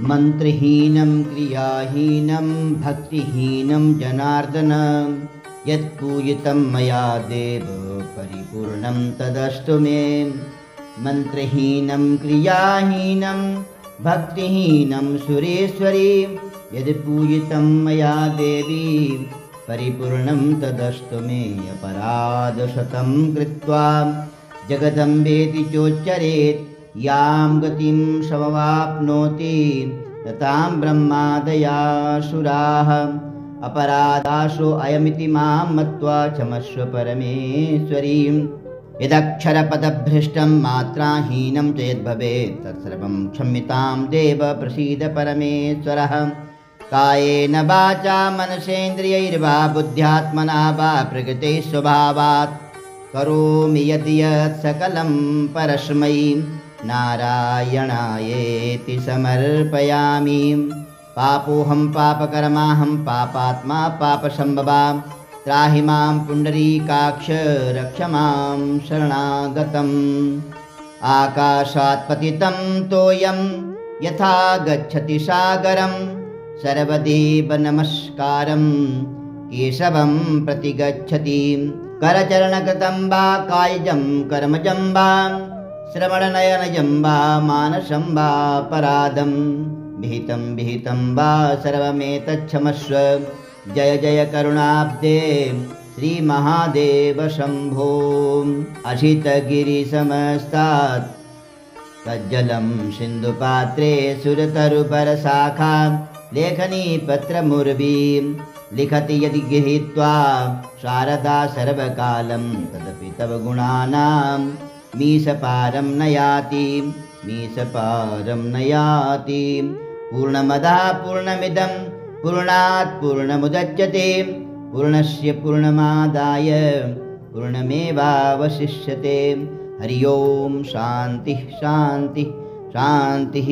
मंत्रहीनं क्रियाहीनं भक्तिहीनं जनार्दन यत्पूजितं मया देव परिपूर्णं तदस्तु मे। मंत्रहीनं क्रियाहीनं भक्तिहीनं सुरेश्वरी यत्पूजितं मया देवी परिपूर्णं तदस्तु मे। अपराधशतं कृत्वा जगदम्बेति चोच्चरेत् यां गतिं समवाप्नोति ततां ब्रह्मादयासुराः। अपराधाशो अयमिति मां मत्वा क्षमस्व परमेश्वरीं। यदक्षरपदभ्रष्टं मात्राहीनं च यद्भवेत् तत्सर्वं क्षम्यतां देव प्रसीद परमेश्वरः। कायेन वाचा मनसेन्द्रियैर्वा बुद्ध्यात्मना वा प्रकृते स्वभावात् करोमि यदि यत् सकलं परस्मै नारायणायेति समर्पयामि। पापोऽहं पापकर्माहं पापात्मा पापसम्भवा त्राहि मां पुण्डरीकाक्ष रक्ष मां शरणागतम्। आकाशात् पतितं तोयं यथा गच्छति सागरं सर्वदेव नमस्कारं केशवं प्रति गच्छति। करचरणकृतं वा कायजं कर्मजं वा श्रवणनयनजं वा मानसं वा परादं विहितं वा सर्वमेतच्छमस्व। जय जय करुणाब्दे श्रीमहादेव शम्भो। अशितगिरिसमस्तात् तज्जलं सिन्धुपात्रे सुरतरुपरशाखा लेखनी पत्रमुर्वीं लिखति यदि गृहीत्वा शारदा सर्वकालं तदपि तव गुणानां मीशपारं न याति मीशपारं न याति। पूर्णमदः पूर्णमिदं पूर्णात् पूर्णमुदच्यते पूर्णस्य पूर्णमादाय पूर्णमेवावशिष्यते। हरि ओम शान्तिः शान्तिः शान्तिः।